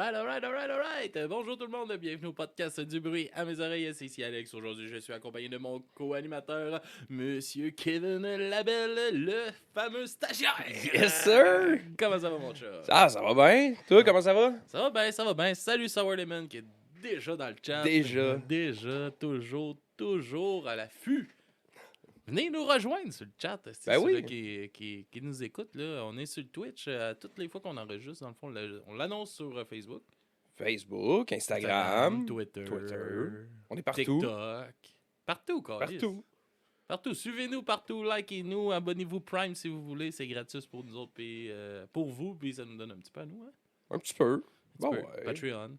Alright. Bonjour tout le monde, bienvenue au podcast du bruit à mes oreilles. C'est ici Alex. Aujourd'hui, je suis accompagné de mon co-animateur, Monsieur Kevin Labelle, le fameux stagiaire. Yes, sir! Comment ça va, mon chat? Ça va bien? Toi, comment ça va? Ça va bien. Salut Sour Lemon qui est déjà dans le chat. Déjà, toujours à l'affût. Venez nous rejoindre sur le chat. Ben oui. Ceux qui nous écoutent, là, on est sur Twitch. Toutes les fois qu'on enregistre, dans le fond, on l'annonce sur Facebook. Facebook, Instagram, Twitter. On est partout. TikTok. Partout, quoi. Partout. Suivez-nous partout, likez-nous, abonnez-vous Prime si vous voulez. C'est gratis pour nous autres, puis pour vous, puis ça nous donne un petit peu à nous. Hein? Un petit peu. Bon, ouais. Patreon.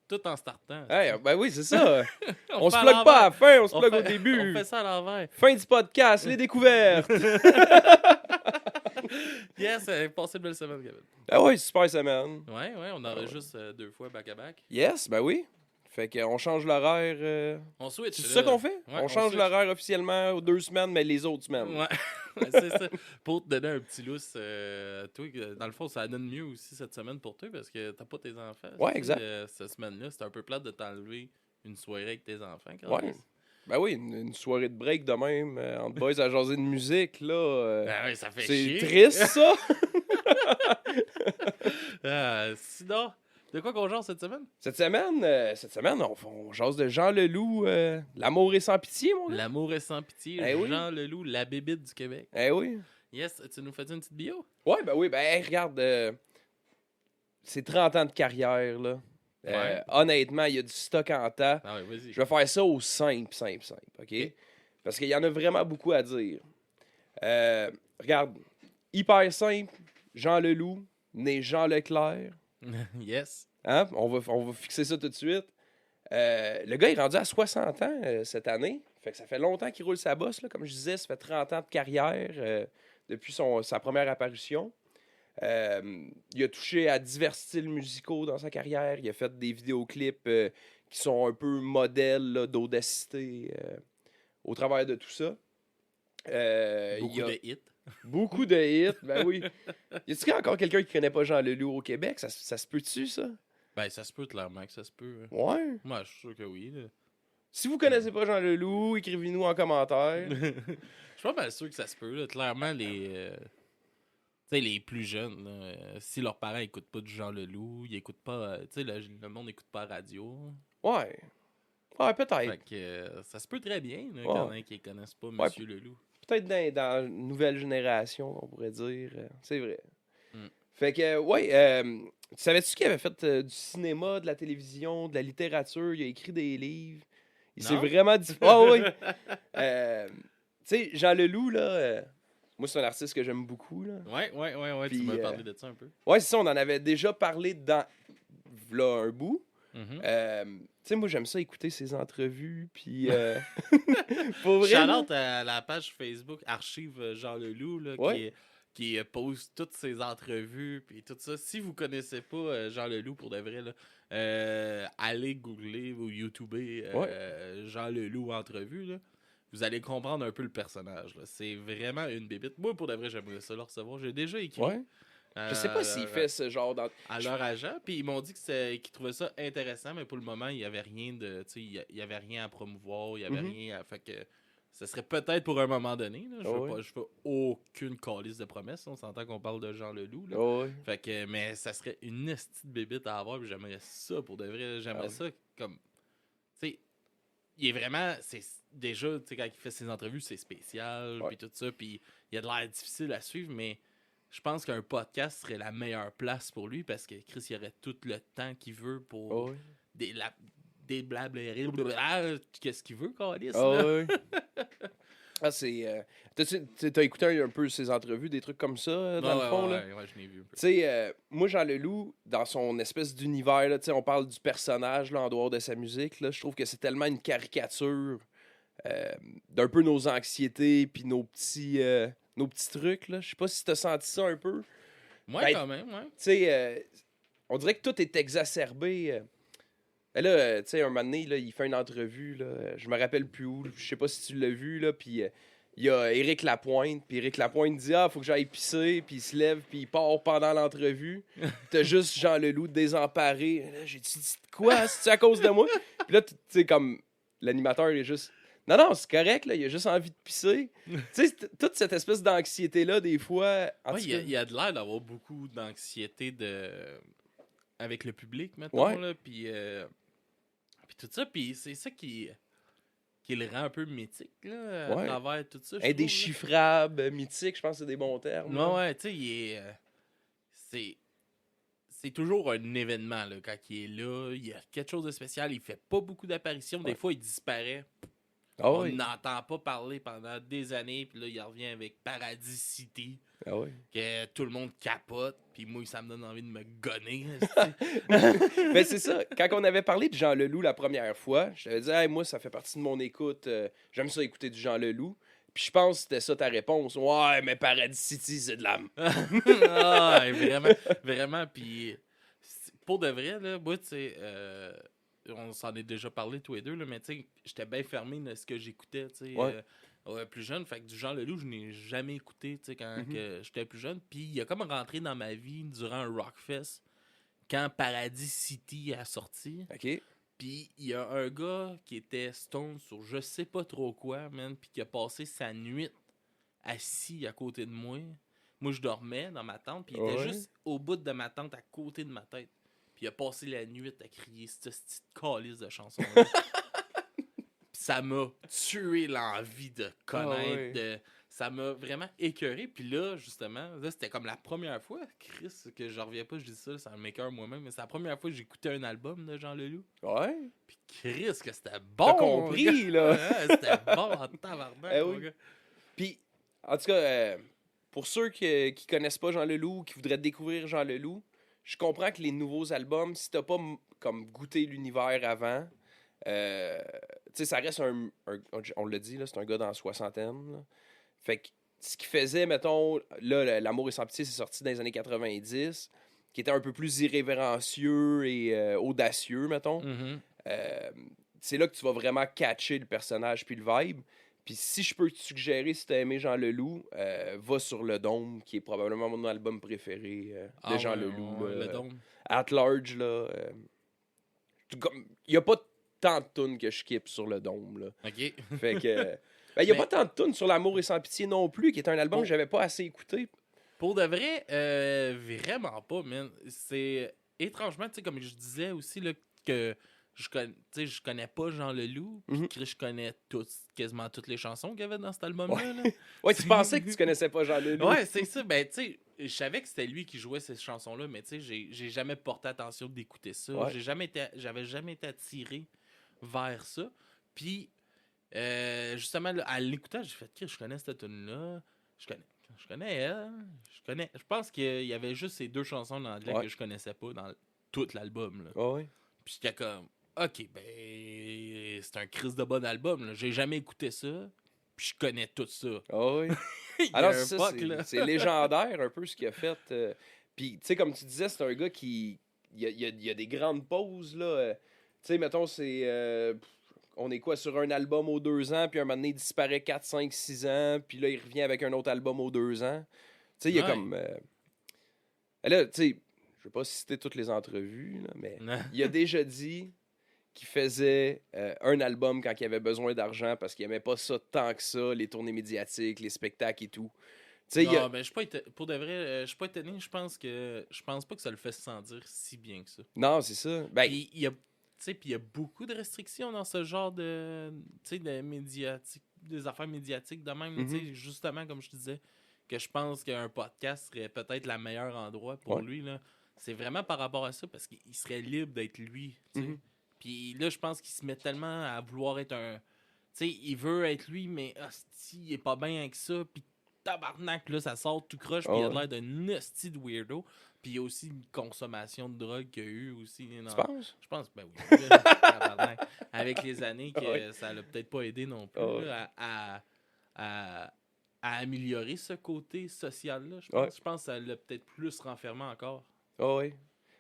Tout en startant. Hey, ben oui, c'est ça. on se fait plug pas à la fin, on se plug au début. On fait ça à l'envers. Fin du podcast, les découvertes. Yes, passez une belle semaine, Gavin. Ah oui, super semaine. Ouais, on enregistre 2 fois back-à-back. Yes, ben oui. Fait qu'on change l'horaire. On switch. C'est ça qu'on fait? Ouais, on change l'horaire officiellement aux 2 semaines, mais les autres semaines. Ouais, c'est ça. Pour te donner un petit lousse, toi, dans le fond, ça donne mieux aussi cette semaine pour toi parce que t'as pas tes enfants. Ouais, exact. Cette semaine-là, c'est un peu plate de t'enlever une soirée avec tes enfants. Ouais. Ben oui, une soirée de break de même, entre boys à jaser de musique, là. Ben oui, ça fait c'est chier. triste, ça! Sinon, de quoi qu'on jase cette semaine? Cette semaine, on jase de Jean Leloup, L'amour est sans pitié, mon gars. L'amour est sans pitié, oui. Jean Leloup, la bébite du Québec. Oui. Yes, tu nous fais une petite bio? Ouais, ben oui, regarde, c'est 30 ans de carrière, là. Ouais. Honnêtement, il y a du stock en temps. Ah oui, vas-y. Je vais faire ça au simple, OK? Parce qu'il y en a vraiment beaucoup à dire. Regarde, hyper simple, Jean Leloup, né Jean Leclerc. Yes. Hein? On va fixer ça tout de suite. Le gars est rendu à 60 ans cette année. Fait que ça fait longtemps qu'il roule sa bosse. Là. Comme je disais, ça fait 30 ans de carrière depuis sa première apparition. Il a touché à divers styles musicaux dans sa carrière. Il a fait des vidéoclips qui sont un peu modèles là, d'audacité au travers de tout ça. Beaucoup de hits. Beaucoup de hits, ben oui. Y a-t-il encore quelqu'un qui connaît pas Jean Leloup au Québec? Ça se peut-tu, ça? Ben, ça se peut clairement que ça se peut. Ouais. Moi, je suis sûr que oui. Là. Si vous connaissez pas Jean Leloup, écrivez-nous en commentaire. Je suis pas mal sûr que ça se peut. Là. Clairement, les plus jeunes, là, si leurs parents écoutent pas du Jean Leloup, ils écoutent pas. Le monde n'écoute pas la radio. Ouais. Ouais, peut-être. Fait que ça se peut très bien là, qu'il y en a qui connaissent pas Monsieur Leloup. Peut-être dans une nouvelle génération, on pourrait dire. C'est vrai. Mm. Fait que, savais-tu qu'il avait fait du cinéma, de la télévision, de la littérature? Il a écrit des livres. Il s'est vraiment dit... Ah oui! Tu sais, Jean Leloup, là... moi, c'est un artiste que j'aime beaucoup, là. Ouais. Puis, tu m'as parlé de ça un peu. Ouais, c'est ça. On en avait déjà parlé dans... Là, un bout. Mm-hmm. Tu sais, moi, j'aime ça écouter ses entrevues, puis... pour vrai... Shout-out à la page Facebook Archive Jean Leloup, là, qui pose toutes ses entrevues, puis tout ça. Si vous connaissez pas Jean Leloup, pour de vrai, là, allez googler ou YouTuber Jean Leloup entrevue, là. Vous allez comprendre un peu le personnage. Là. C'est vraiment une bébite. Moi, pour de vrai, j'aimerais ça le recevoir. J'ai déjà écrit. Ouais. Je sais pas s'il fait ce genre à leur agent, puis ils m'ont dit qu'ils trouvaient ça intéressant, mais pour le moment, il y avait rien de, il y avait rien à promouvoir, il y avait rien à, fait que ce serait peut-être pour un moment donné, là. Je fais aucune calice de promesses, on s'entend qu'on parle de Jean Leloup, là. Fait que, mais ça serait une petite bébite à avoir, puis j'aimerais ça pour de vrai, j'aimerais ça comme, tu sais, il est vraiment, c'est déjà, tu sais, quand il fait ses entrevues, c'est spécial, puis tout ça, puis il a de l'air difficile à suivre, mais je pense qu'un podcast serait la meilleure place pour lui parce que Chris, il aurait tout le temps qu'il veut pour déblablérer qu'est-ce qu'il veut, Carlis. C'est... t'as écouté un peu ses entrevues, des trucs comme ça, dans le fond, là? Ouais, je l'ai vu un peu. Tu sais, moi, Jean Leloup, dans son espèce d'univers, là, on parle du personnage là, en dehors de sa musique, là, je trouve que c'est tellement une caricature d'un peu nos anxiétés puis nos petits trucs, là. Je sais pas si t'as senti ça un peu. Ouais, quand même, ouais. Tu sais, on dirait que tout est exacerbé. Là, tu sais, un moment donné, là, il fait une entrevue, là, je me rappelle plus où, je sais pas si tu l'as vu, là, puis il y a Éric Lapointe, puis Éric Lapointe dit « Ah, faut que j'aille pisser », puis il se lève, puis il part pendant l'entrevue. T'as juste Jean Leloup désemparé. Là, j'ai dit « Quoi? C'est-tu à cause de moi? » Puis là, tu sais, comme l'animateur, il est juste « Non, non, c'est correct, là, il a juste envie de pisser. » Tu sais, toute cette espèce d'anxiété-là, des fois... Ouais, il y a de l'air d'avoir beaucoup d'anxiété avec le public, mettons, là, puis tout ça, puis c'est ça qui le rend un peu mythique, là, à travers tout ça. Indéchiffrable, mythique, je pense que c'est des bons termes. Non, ouais, tu sais, c'est toujours un événement, là, quand il est là. Il y a quelque chose de spécial. Il fait pas beaucoup d'apparitions. Des fois, il disparaît. On n'entend pas parler pendant des années. Puis là, il revient avec Paradis City. Que tout le monde capote. Puis moi, ça me donne envie de me gonner. Mais c'est ça. Quand on avait parlé de Jean Leloup la première fois, je t'avais dit hey, moi, ça fait partie de mon écoute. J'aime ça écouter du Jean Leloup. Puis je pense que c'était ça ta réponse. Ouais, mais Paradis City, c'est de l'âme. Ah, vraiment, vraiment. Puis pour de vrai, là, moi, tu sais, on s'en est déjà parlé tous les deux, là, mais tu sais, j'étais bien fermé de ce que j'écoutais, tu sais, plus jeune. Fait que du Jean Leloup, je n'ai jamais écouté, tu sais, quand que j'étais plus jeune. Puis il a comme rentré dans ma vie durant un Rockfest quand Paradis City a sorti. OK. Puis il y a un gars qui était stone sur je sais pas trop quoi, man, puis qui a passé sa nuit assis à côté de moi. Moi, je dormais dans ma tente, puis il était juste au bout de ma tente, à côté de ma tête. Puis il a passé la nuit à crier cette petite calice de chanson-là. Puis ça m'a tué l'envie de connaître. Ça m'a vraiment écœuré. Puis là, justement, là, c'était comme la première fois, Chris, que je reviens pas, je dis ça m'écœure moi-même, mais c'est la première fois que j'écoutais un album de Jean Leloup. Ouais. Puis Chris, que c'était bon. T'as compris, là. C'était bon en tabarnak, mon gars. Puis, en tout cas, pour ceux qui connaissent pas Jean Leloup, qui voudraient découvrir Jean Leloup, je comprends que les nouveaux albums, si t'as pas comme goûté l'univers avant, tu sais, ça reste on l'a dit, là, c'est un gars dans la soixantaine, là. Fait que ce qu'il faisait, mettons, là, L'amour et sans pitié, c'est sorti dans les années 90, qui était un peu plus irrévérencieux et audacieux, mettons. C'est là que tu vas vraiment catcher le personnage puis le vibe. Puis si je peux te suggérer, si t'as aimé Jean Leloup, va sur Le Dôme, qui est probablement mon album préféré de Jean Leloup. Le Dôme. At Large, là. Il n'y a pas tant de tunes que je skip sur Le Dôme, là. OK. Fait que... il n'y a pas tant de tunes sur L'amour et sans pitié non plus, qui est un album que j'avais pas assez écouté. Pour de vrai, vraiment pas, man. C'est étrangement, tu sais, comme je disais aussi, là, que je connais pas Jean Leloup, puis que je connais quasiment toutes les chansons qu'il y avait dans cet album-là. Là. Ouais, tu pensais que tu connaissais pas Jean Leloup. Ouais, c'est ça. Ben, tu sais, je savais que c'était lui qui jouait ces chansons-là, mais tu sais, j'ai jamais porté attention d'écouter ça. Ouais. J'avais jamais été attiré vers ça. Puis, justement, là, à l'écoutant, j'ai fait que je connais cette tune-là. Je connais elle. Je pense qu'il y avait juste ces deux chansons en anglais que je connaissais pas dans tout l'album. Là. Ouais. Puis j'étais comme, ok, ben, c'est un Chris de bon album. Là. J'ai jamais écouté ça. Puis je connais tout ça. Oui. Alors, c'est légendaire un peu ce qu'il a fait. Puis, tu sais, comme tu disais, c'est un gars qui. Il y a des grandes pauses, là. Tu sais, mettons, c'est. On est quoi, sur un album aux 2 ans, puis un moment donné, il disparaît 4, 5, 6 ans, puis là, il revient avec un autre album aux 2 ans. Tu sais, il y a comme... Là, tu sais, je vais pas citer toutes les entrevues, là, mais il a déjà dit qu'il faisait un album quand il avait besoin d'argent parce qu'il aimait pas ça tant que ça, les tournées médiatiques, les spectacles et tout. Non, mais pour de vrai, je suis pas étonné. Je pense pas que ça le fait sentir si bien que ça. Non, c'est ça. Ben, puis il y a beaucoup de restrictions dans ce genre de médiatique, des affaires médiatiques de même. Justement, comme je te disais, que je pense qu'un podcast serait peut-être le meilleur endroit pour lui. Là. C'est vraiment par rapport à ça, parce qu'il serait libre d'être lui. Puis là, je pense qu'il se met tellement à vouloir être un... il veut être lui, mais hostie, il est pas bien avec ça. Puis tabarnak, là, ça sort tout croche, puis il a l'air d'un hostie de weirdo. Puis il y a aussi une consommation de drogue qu'il y a eu aussi. Tu penses? Je pense, ben oui. Avec les années, que ça l'a peut-être pas aidé non plus à améliorer ce côté social-là. Je pense que ça l'a peut-être plus renfermé encore. Oui.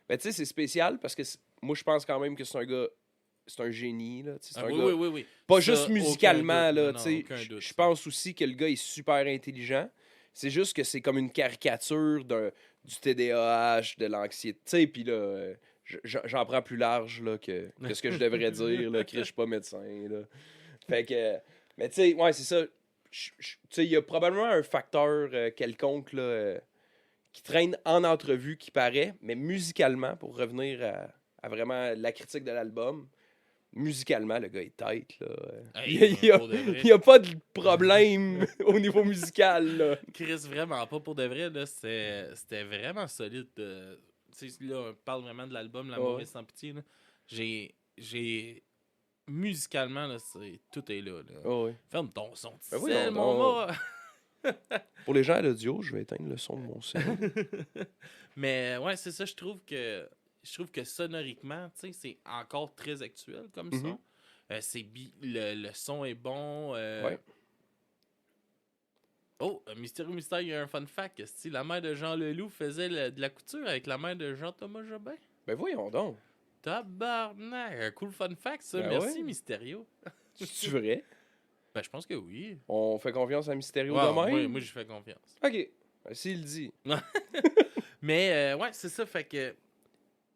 Ben, tu sais, c'est spécial parce que moi, je pense quand même que c'est un gars c'est un génie. Là, c'est un oui, gars, oui, oui, oui. pas Ça, juste musicalement. aucun doute. Là, Non, tu sais, aucun doute, je ça. pense aussi que le gars est super intelligent. C'est juste que c'est comme une caricature du TDAH, de l'anxiété. Tu sais, puis là, j'en prends plus large là, que ce que je devrais dire. Là, que je suis pas médecin. Là. Fait que. Mais tu sais, ouais, c'est ça. Tu sais, il y a probablement un facteur quelconque là, qui traîne en entrevue qui paraît, mais musicalement, pour revenir à vraiment la critique de l'album, musicalement, le gars est tight. Là. Hey, Il pour de vrai. n'y a pas de problème au niveau musical. Là. Chris, vraiment pas pour de vrai. Là, c'était vraiment solide. Tu sais, là, on parle vraiment de l'album L'amour est sans pitié. Là. J'ai musicalement, là, tout est là. Là. Oh, oui. Ferme ton son. Ben oui, C'est non, mon mât. Pour les gens à l'audio, je vais éteindre le son de mon cell. Mais ouais, c'est ça, je trouve que sonoriquement, tu sais, c'est encore très actuel comme son. Le son est bon. Ouais. Oh, Mystérieux Mystère, il y a un fun fact. La mère de Jean Leloup faisait de la couture avec la mère de Jean-Thomas Jobin. Ben voyons donc. Tabarnak! Un cool fun fact, ça. Ben Merci, ouais. Mysterio. C'est vrai? Ben, je pense que oui. On fait confiance à Mysterio Ouais, de même? moi, j'y fais confiance. OK. Ben, s'il dit. Mais, ouais, c'est ça. Fait que,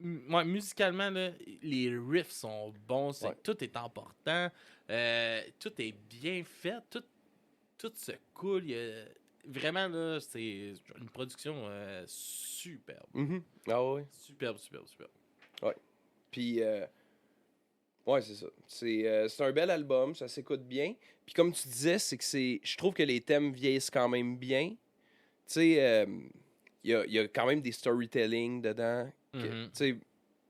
ouais, musicalement, là, les riffs sont bons. Ouais. Tout est important. Tout est bien fait. Tout se coule. Vraiment, là, c'est une production superbe. Mm-hmm. Ah ouais. Superbe. Puis, ouais, c'est ça. C'est un bel album, ça s'écoute bien. Puis, comme tu disais, c'est que je trouve que les thèmes vieillissent quand même bien. Tu sais, il y a quand même des storytelling dedans. Tu sais,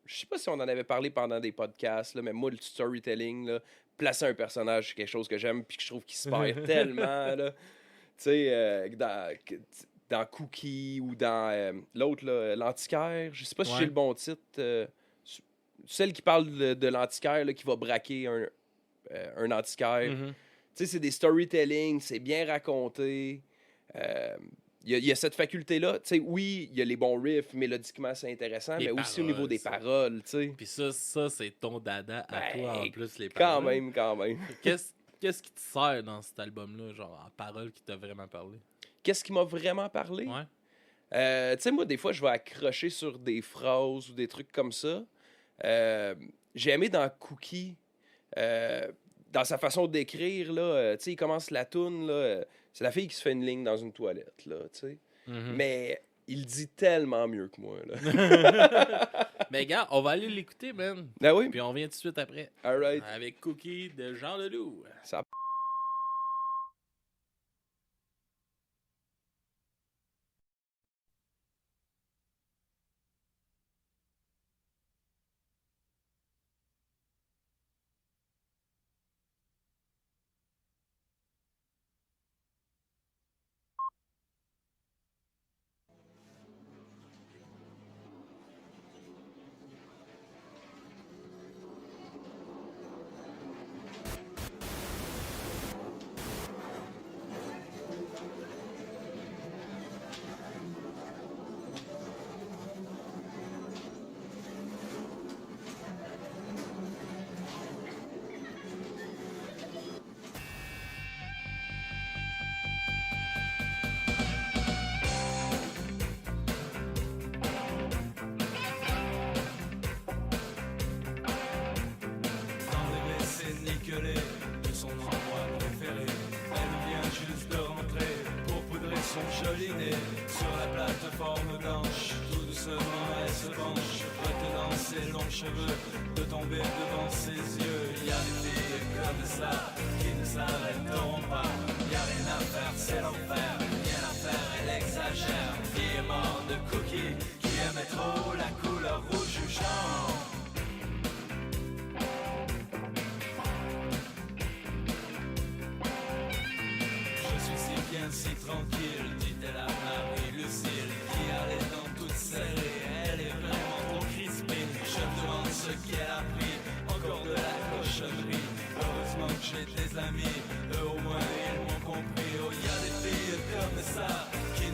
je sais pas si on en avait parlé pendant des podcasts, là, mais moi, le storytelling, là, placer un personnage, c'est quelque chose que j'aime puis que je trouve qu'il se perd tellement. Tu sais, dans Cookie ou dans l'autre, là, l'Antiquaire. Je sais pas si j'ai le bon titre. Celle qui parle de l'antiquaire là, qui va braquer un antiquaire. Tu sais, c'est des storytelling, c'est bien raconté. Il y a cette faculté-là. Tu sais, oui, il y a les bons riffs, mélodiquement, c'est intéressant, mais aussi au niveau des paroles, tu sais. Puis ça c'est ton dada à toi, en plus, les Quand paroles. même. Qu'est-ce qui te sert dans cet album-là, genre, en paroles qui t'a vraiment parlé? Qu'est-ce qui m'a vraiment parlé? Ouais. Tu sais, moi, des fois, je vais accrocher sur des phrases ou des trucs comme ça. J'ai aimé dans Cookie, dans sa façon d'écrire, là, tu sais, il commence la toune, là, c'est la fille qui se fait une ligne dans une toilette, là, tu sais. Mais il dit tellement mieux que moi, là. Mais gars, on va aller l'écouter, man. Ah oui? Puis on vient tout de suite après. All right. Avec Cookie de Jean Leloup. Ça de son endroit préféré. Elle vient juste de rentrer pour poudrer son joli nez. Sur la plateforme blanche, tout doucement elle se penche, retenant ses longs cheveux de tomber devant ses yeux. Y a des filles comme ça qui ne s'arrêteront pas. Y a rien à faire, c'est l'enfer. Rien à faire, elle exagère. Qui est mort de Cookie, qui aimait trop la couleur rouge du champ. Si tranquille, dit-elle à Marie-Lucille, qui allait dans toute serrée. Elle est vraiment trop crispée. Je me demande ce qu'elle a pris, encore de la cochonnerie. Heureusement que j'ai des amis, eux au moins ils m'ont compris. Oh, y a des filles comme ça qui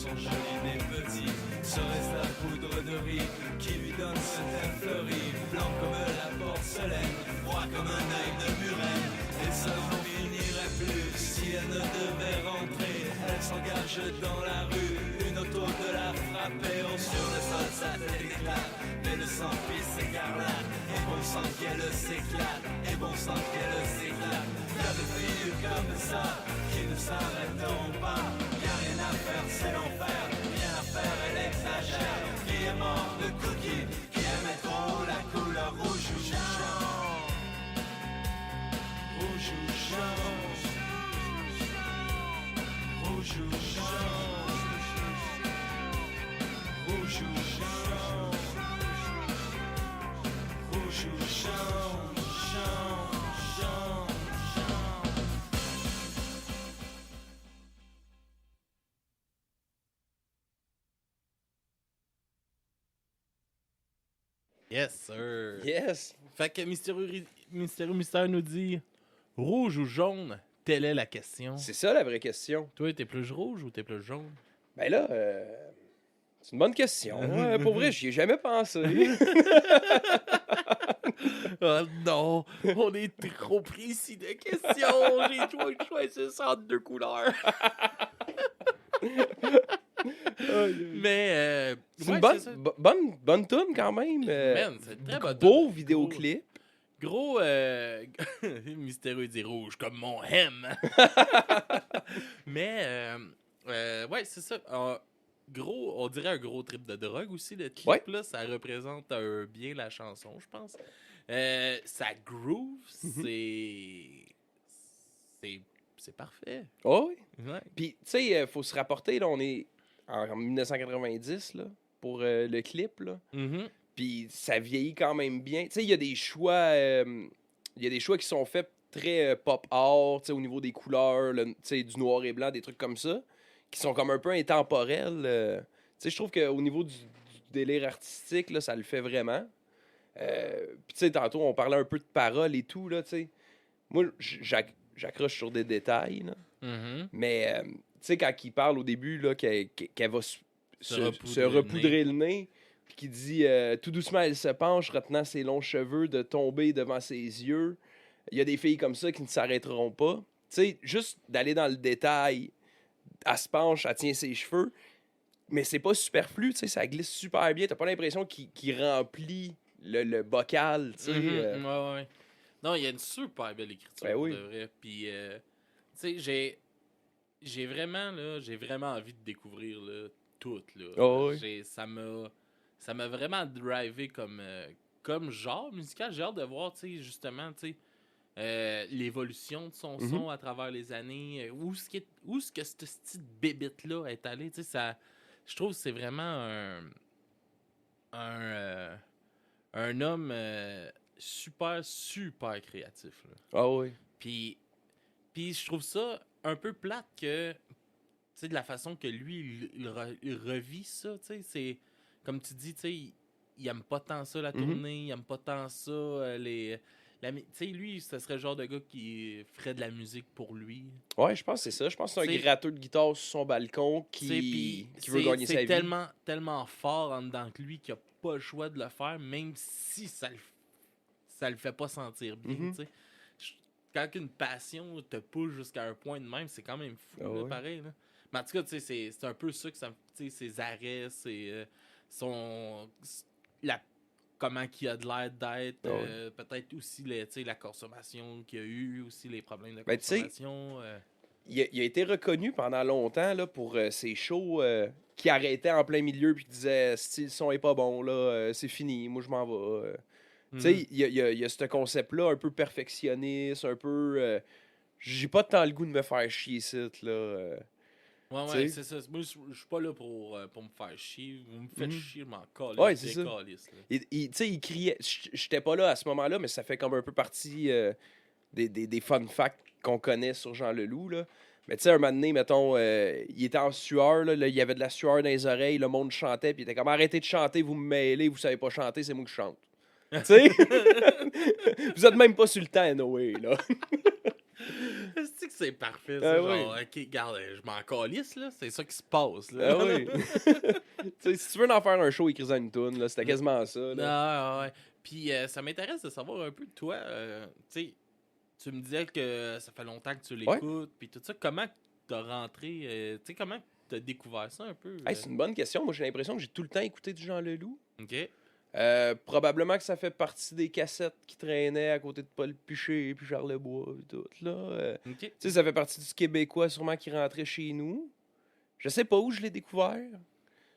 son joli nez petit. Serait-ce la poudre de riz qui lui donne ce teint fleuri, blanc comme la porcelaine, froid comme un œil de murène. Et ça n'en finirait plus si elle ne devait rentrer. Elle s'engage dans la rue, une auto de la frapper. Sur le sol sa tête éclate, mais le sang pisse écarlate. Et bon sang qu'elle s'éclate, et bon sang qu'elle s'éclate. Y'a des filles comme ça qui ne s'arrêteront pas. Y'a rien à faire, c'est l'enfer, rien à faire, elle exagère. Qui est mort de cookie, qui aimait trop la couleur rouge ou jaune. Rouge ou jaune. Rouge ou jaune. Rouge ou jaune. Rouge ou jaune. Jaune, jaune, jaune. Yes, sir. Yes! Fait que Mystérieux Mystère nous dit rouge ou jaune, telle est la question. C'est ça la vraie question. Toi, t'es plus rouge ou t'es plus jaune? Ben là, c'est une bonne question. Pour vrai, j'y ai jamais pensé. Oh non, on est trop précis de questions. J'ai choisi ça entre deux couleurs. Mais C'est ouais, une c'est ça. bonne toune quand même. Man, c'est très bonne Beau toune. vidéoclip. Gros mystérieux dit rouge comme mon hem. Mais ouais, c'est ça. Gros, on dirait un gros trip de drogue aussi. Le clip Ouais. là, ça représente bien la chanson, je pense. Ça groove, c'est parfait. Oh oui. Ouais. Puis, tu sais, faut se rapporter, là, on est en 1990, là, pour le clip, là. Mhm. Puis ça vieillit quand même bien. Tu sais, il y a des choix qui sont faits très pop art, tu sais, au niveau des couleurs, tu sais, du noir et blanc, des trucs comme ça, qui sont comme un peu intemporels. Tu sais, je trouve qu'au niveau du délire artistique, là, ça le fait vraiment. Puis tu sais, tantôt, on parlait un peu de paroles et tout, là, tu sais. Moi, j'accroche sur des détails, là. Mhm. Mais, tu sais, quand il parle au début, là, qu'elle va se repoudrer repoudrer le nez, puis qu'il dit tout doucement, elle se penche, retenant ses longs cheveux de tomber devant ses yeux. Il y a des filles comme ça qui ne s'arrêteront pas. Tu sais, juste d'aller dans le détail, elle se penche, elle tient ses cheveux, mais c'est pas superflu, tu sais, ça glisse super bien. T'as pas l'impression qu'il remplit le bocal, tu sais. Mhm. Ouais. Non, il y a une super belle écriture, Ben oui. de vrai. Puis, tu sais, j'ai vraiment envie de découvrir là, tout. Là. Oh oui. Ça m'a vraiment drivé comme genre musical. J'ai hâte de voir, tu sais, justement, tu sais, l'évolution de son son à travers les années. Où est-ce que cette petite bébite-là est allée, tu sais, ça... Je trouve que c'est vraiment un homme super, super créatif. Là. Ah oui. Puis je trouve ça un peu plate que, tu sais, de la façon que lui, il revit ça, tu sais, c'est, comme tu dis, tu sais, il aime pas tant ça, la tournée, il aime pas tant ça, tu sais, lui, ce serait le genre de gars qui ferait de la musique pour lui. Ouais, je pense que c'est ça. Je pense que c'est un T'sais, gratteux de guitare sur son balcon Tu sais, puis qui veut gagner sa vie. C'est tellement fort en dedans de lui qu'il a pas le choix de le faire, même si ça le fait pas sentir bien, tu sais. Quand une passion te pousse jusqu'à un point de même, c'est quand même fou, là, ouais. pareil. Là. Mais en tout cas, tu sais, c'est un peu ça que ça me... Tu sais, ses arrêts, comment qu'il a de l'air d'être, peut-être aussi la consommation qu'il y a eu, aussi les problèmes de consommation. Il a été reconnu pendant longtemps là, pour ses shows qui arrêtaient en plein milieu puis qui disaient si le son est pas bon, là, c'est fini, moi je m'en vais. Tu sais, il y a ce concept-là un peu perfectionniste, un peu... j'ai pas tant le goût de me faire chier ici, là. Ouais, c'est ça. Moi, je suis pas là pour me faire chier. Vous me faites chier, je m'en calisse. Ouais, c'est ça. Calisse, Tu sais, il criait... J'étais pas là à ce moment-là, mais ça fait comme un peu partie des fun facts qu'on connaît sur Jean Leloup, là. Mais tu sais, un moment donné, mettons, il était en sueur, là, il y avait de la sueur dans les oreilles, le monde chantait, puis il était comme « Arrêtez de chanter, vous me mêlez, vous savez pas chanter, c'est moi qui chante. » Tu sais? Vous êtes même pas sur le temps, Noé, là. C'est que c'est parfait, ça. Genre, oui. ok, regarde, je m'en calisse, là. C'est ça qui se passe, là. Ah oui. Si tu veux en faire un show, écris une toune, là, c'était quasiment ça. Là. Ouais. Puis ça m'intéresse de savoir un peu de toi. Tu sais, tu me disais que ça fait longtemps que tu l'écoutes, puis tout ça. Comment t'as rentré, tu sais, comment t'as découvert ça un peu? Hey, c'est une bonne question. Moi, j'ai l'impression que j'ai tout le temps écouté du Jean Leloup. OK. Probablement que ça fait partie des cassettes qui traînaient à côté de Paul Piché, puis Charles Lebois, et tout. Là. OK. Tu sais, ça fait partie du Québécois sûrement qui rentrait chez nous. Je sais pas où je l'ai découvert.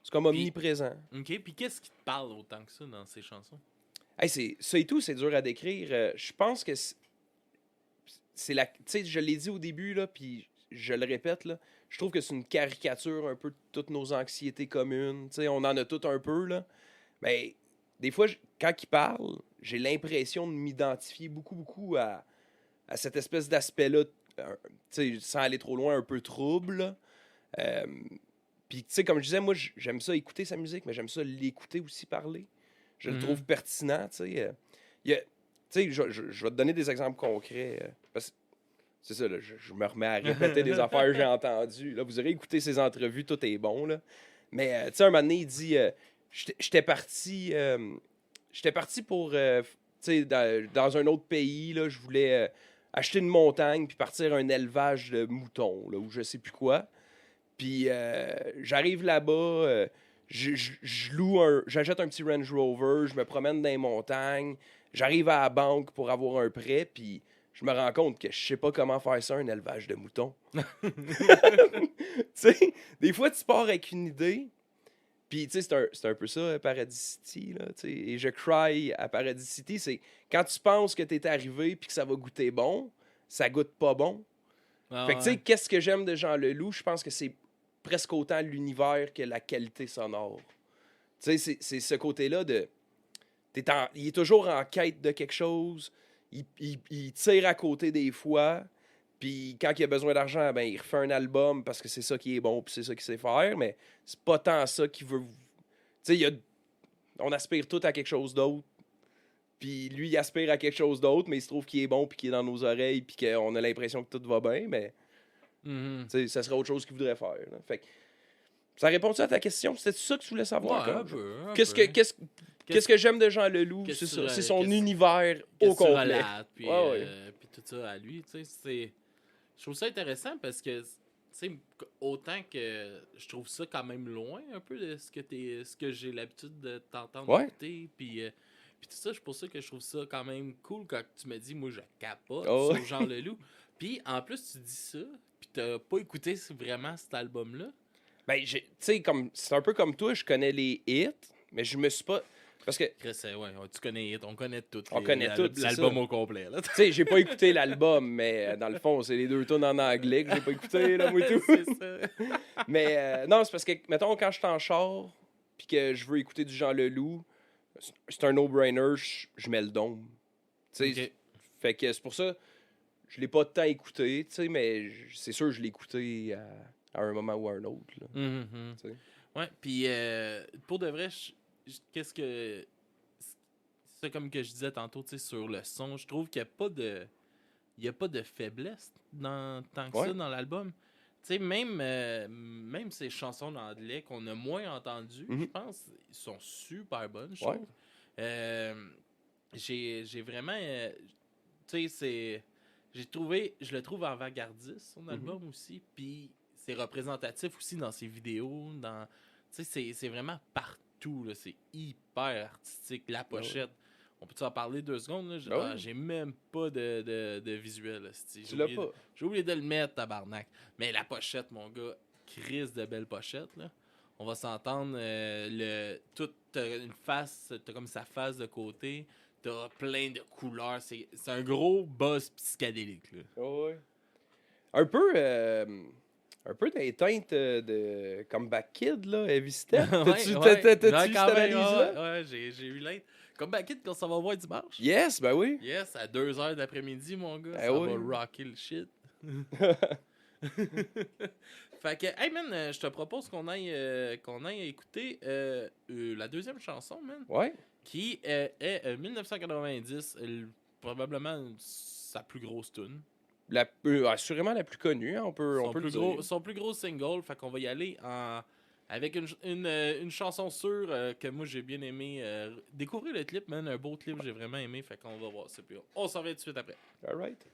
C'est comme omniprésent. OK. Puis qu'est-ce qui te parle autant que ça dans ces chansons? Hey, ça et tout, c'est dur à décrire. Je pense que c'est la. Tu sais, je l'ai dit au début, là, puis je le répète, là. Je trouve que c'est une caricature un peu de toutes nos anxiétés communes. Tu sais, on en a toutes un peu, là. Mais des fois, quand il parle, j'ai l'impression de m'identifier beaucoup à cette espèce d'aspect-là, tu sais, sans aller trop loin, un peu trouble. Puis, tu sais, comme je disais, moi, j'aime ça écouter sa musique, mais j'aime ça l'écouter aussi parler. Je le trouve pertinent, tu sais. Tu sais, je vais te donner des exemples concrets. Parce que c'est ça, là, je me remets à répéter des affaires que j'ai entendues. Là, vous aurez écouté ses entrevues, tout est bon, là. Mais, tu sais, un moment donné, il dit... J'étais parti pour, tu sais, dans un autre pays, là, je voulais acheter une montagne puis partir un élevage de moutons, là, ou je sais plus quoi. Puis j'arrive là-bas, j'achète un petit Range Rover, je me promène dans les montagnes, j'arrive à la banque pour avoir un prêt, puis je me rends compte que je sais pas comment faire ça, un élevage de moutons. Tu sais, des fois, tu pars avec une idée... Puis, tu sais, c'est un peu ça, Paradis City, là, tu sais. Et je cry à Paradis City, c'est quand tu penses que t'es arrivé puis que ça va goûter bon, ça goûte pas bon. Fait que, tu sais, qu'est-ce que j'aime de Jean Leloup? Je pense que c'est presque autant l'univers que la qualité sonore. Tu sais, c'est ce côté-là de... il est toujours en quête de quelque chose, il tire à côté des fois... Puis quand il a besoin d'argent, ben il refait un album parce que c'est ça qui est bon puis c'est ça qu'il sait faire, mais c'est pas tant ça qu'il veut. Tu sais, on aspire tout à quelque chose d'autre. Puis lui, il aspire à quelque chose d'autre, mais il se trouve qu'il est bon puis qu'il est dans nos oreilles puis qu'on a l'impression que tout va bien, mais tu sais, ça serait autre chose qu'il voudrait faire. Là. Fait que, ça répond-tu à ta question? C'était ça que tu voulais savoir? Ouais, un peu. Qu'est-ce que j'aime de Jean Leloup? C'est ça. C'est son univers au complet. Puis tout ça à lui, tu sais, je trouve ça intéressant parce que, tu sais, autant que je trouve ça quand même loin un peu de ce que j'ai l'habitude de t'entendre écouter, puis tout ça, c'est pour ça que je trouve ça quand même cool quand tu me dis, moi, je capote sur Jean Leloup. Puis, en plus, tu dis ça, puis t'as pas écouté vraiment cet album-là. Ben, tu sais, c'est un peu comme toi, je connais les hits, mais je me suis pas... Parce que... tu connais Hit, on connaît tout. On connaît tout, l'album au complet. Tu sais, j'ai pas écouté l'album, mais dans le fond, c'est les deux tunes en anglais que j'ai pas écouté, là, moi tout. C'est ça. Mais non, c'est parce que, mettons, quand je suis en char, puis que je veux écouter du Jean Leloup, c'est un no-brainer, je mets le dôme. Tu sais, fait que c'est pour ça, je l'ai pas tant écouté, tu sais, mais c'est sûr que je l'ai écouté à un moment ou à un autre. Là, ouais, puis pour de vrai, qu'est-ce que... C'est comme que je disais tantôt, tu sais, sur le son, je trouve qu'il n'y a pas de faiblesse tant que ça dans l'album. Tu sais, même ces chansons en anglais qu'on a moins entendues, je pense, ils sont super bonnes, je trouve. J'ai vraiment... tu sais, je le trouve avant-gardiste, son album aussi, puis c'est représentatif aussi dans ses vidéos, tu sais, c'est vraiment partout, là, c'est hyper artistique, la pochette. On peut-tu en parler 2 secondes? Là? J'ai même pas de visuel. Tu l'as pas? J'ai oublié de le mettre, tabarnak. Mais la pochette, mon gars, crise de belle pochette. Là. On va s'entendre. T'as une face, t'as comme sa face de côté. T'as plein de couleurs. C'est un gros buzz psychédélique. Là. Ouais. Un peu des teintes de Comeback Kid, là, Heavy Step. T'as-tu cette analyse-là? Ouais, j'ai eu l'aide. Comeback Kid, quand ça va voir dimanche. Yes, ben oui. Yes, à 2h d'après-midi, mon gars. Ça va rocker le shit. Fait que, hey man, je te propose qu'on aille écouter la deuxième chanson, man. Ouais. Qui est 1990, probablement sa plus grosse tune. assurément la plus connue, hein, on peut le dire. Son plus gros single, fait qu'on va y aller avec une chanson sûre que moi j'ai bien aimé. Découvrir le clip, man, un beau clip, j'ai vraiment aimé, fait qu'on va voir ça. Puis on s'en va tout de suite après. All right.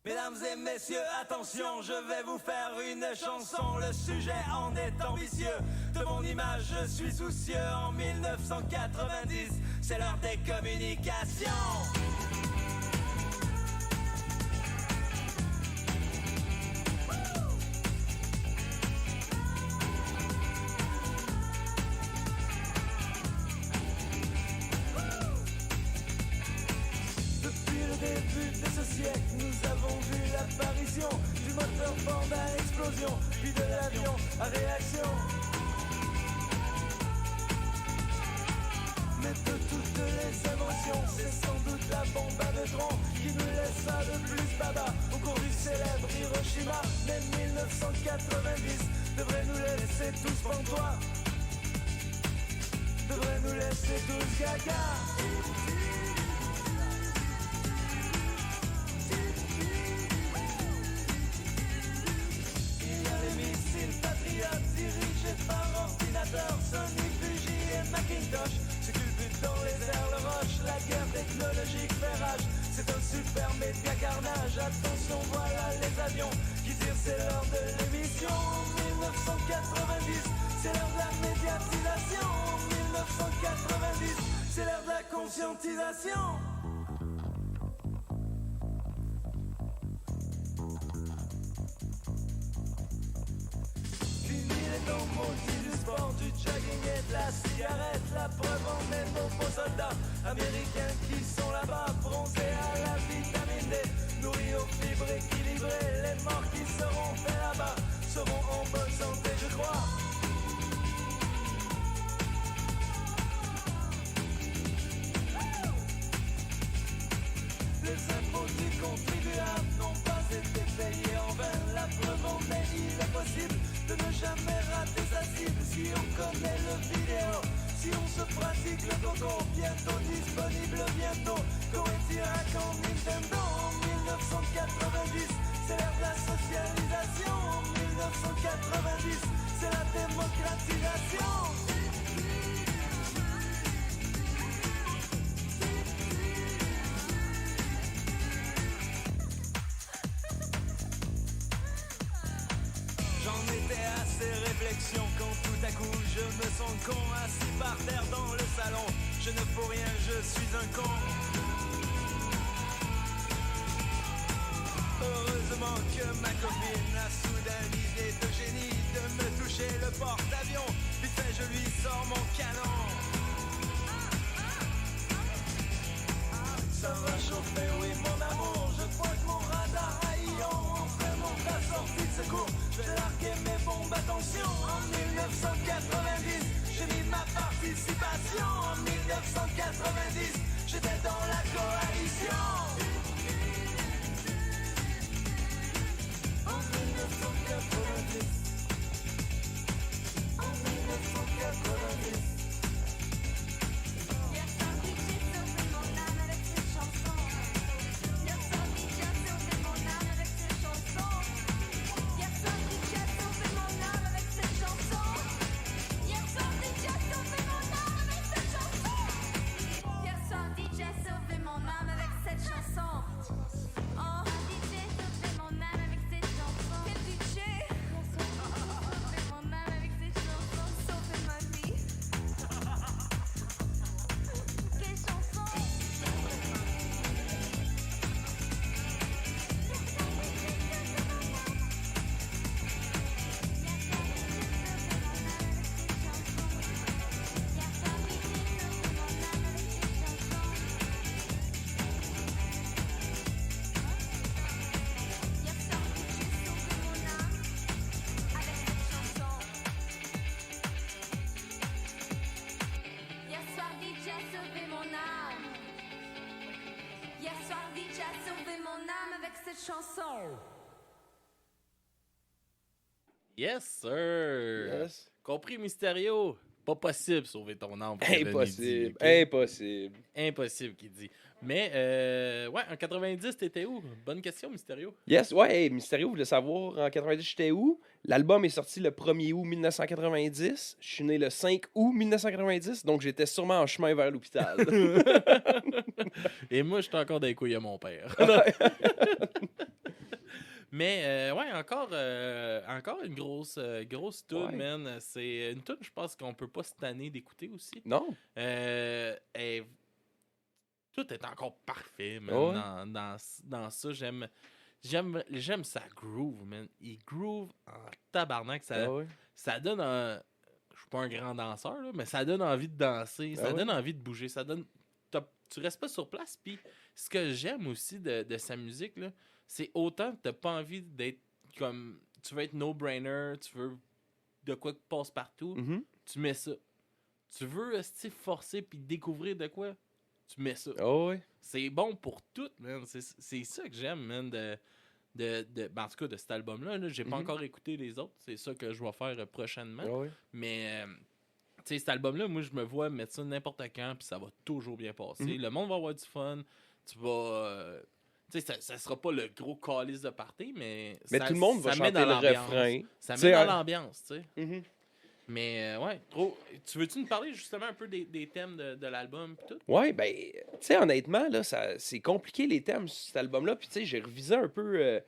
Mesdames et messieurs, attention, je vais vous faire une chanson. Le sujet en est ambitieux. De mon image, je suis soucieux. En 1990, c'est l'heure des communications. Nous avons vu l'apparition du moteur Ford à explosion, puis de l'avion à réaction. Mais de toutes les inventions, c'est sans doute la bombe à neutrons qui nous laissa le plus baba au cours du célèbre Hiroshima. Mais 1990 devrait nous laisser tous pantois, devrait nous laisser tous gaga. Dirigé par ordinateur, Sony, Fuji et Macintosh. Ce culbute dans les airs, le rush, la guerre technologique fait rage. C'est un super média carnage. Attention, voilà les avions qui tirent, c'est l'heure de l'émission. En 1990, c'est l'heure de la médiatisation. En 1990, c'est l'heure de la conscientisation. Maudit du sport, du jogging et de la cigarette. La preuve en est nos beaux soldats américains qui sont là-bas, bronzés à la vitamine D, nourris aux fibres équilibrées. Les morts qui seront faits là-bas seront en bonne santé, je crois. Les impôts du contribuable n'ont pas été payés en vain. La preuve en est, il est possible de ne jamais rater sa cible. Si on connaît le vidéo, si on se pratique le coco, bientôt disponible, bientôt Koei quand Nintendo. En 1990, c'est l'ère de la socialisation. En 1990, c'est la démocratisation. Quand tout à coup je me sens con, assis par terre dans le salon. Je ne fous rien, je suis un con. Heureusement que ma copine a soudain l'idée de génie de me toucher le porte-avions. Vite fait je lui sors mon canon. Ça va chauffer, oui mon amour. Je crois que mon radar a ion. Vraiment la sortie de secours. Je vais larguer mes bombes, attention. En 1990, j'ai mis ma participation. En 1990, j'étais dans la coalition. En 1990. En 1990. Chanson. Yes, sir. Yes. Compris, Mysterio. Pas possible sauver ton âme. Impossible. Kennedy, ok? Impossible. Impossible, qu'il dit. Mais, ouais, en 90, t'étais où? Bonne question, Mysterio. Yes, ouais, hey, Mysterio voulait savoir en 90 j'étais où. L'album est sorti le 1er août 1990. Je suis né le 5 août 1990, donc j'étais sûrement en chemin vers l'hôpital. Et moi, j'étais encore dans les couilles à mon père. Mais, ouais, encore une grosse toune, Ouais. man. C'est une toune, je pense qu'on peut pas se tanner d'écouter aussi. Non? Et tout est encore parfait, man, Ouais. dans ça. J'aime sa groove, man. Il groove en tabarnak. Ah ouais. Ça donne un... Je suis pas un grand danseur, là, mais ça donne envie de danser. Ça Ah ouais. donne envie de bouger. Ça donne... Tu restes pas sur place. Puis ce que j'aime aussi de sa musique, là, c'est autant que t'as pas envie d'être comme... Tu veux être no-brainer, tu veux de quoi qui passe partout, Mhm. tu mets ça. Tu veux forcer puis découvrir de quoi, tu mets ça. Ah ouais. C'est bon pour tout, man. C'est ça que j'aime, man, ben, en tout cas, de cet album-là. Là. J'ai pas Mhm. encore écouté les autres. C'est ça que je vais faire prochainement. Ah ouais. Mais, tu sais, cet album-là, moi, je me vois mettre ça n'importe quand, puis ça va toujours bien passer. Mhm. Le monde va avoir du fun. Tu vas... tu sais, ça sera pas le gros calice de party, mais... Mais ça, tout le monde va ça met chanter dans le l'ambiance. refrain. Ça T'sais, met dans un- l'ambiance, tu sais. Mhm. Mais, ouais, gros, tu veux-tu nous parler justement un peu des thèmes de l'album pis tout? Ouais, ben, tu sais, honnêtement, là, c'est compliqué les thèmes sur cet album-là. Puis, tu sais, j'ai revisé un peu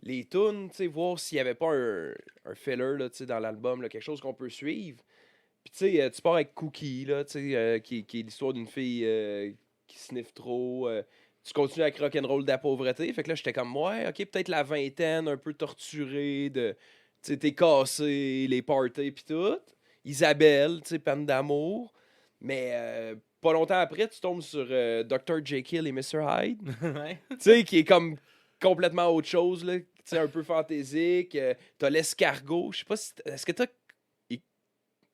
les tunes, tu sais, voir s'il n'y avait pas un filler, là, tu sais, dans l'album, là, quelque chose qu'on peut suivre. Puis, tu sais, tu pars avec Cookie, là, tu sais, qui est l'histoire d'une fille qui sniffe trop. Tu continues avec Rock'n'Roll de la pauvreté. Fait que là, j'étais comme, ouais, OK, peut-être la vingtaine, un peu torturée, tu sais, t'es cassé, les parties, puis tout. Isabelle, tu sais, peine d'amour. Mais pas longtemps après, tu tombes sur Dr. Jekyll et Mr. Hyde. Ouais. Tu sais, qui est comme complètement autre chose, là. Tu sais, un peu fantaisique. T'as l'escargot. Je sais pas si.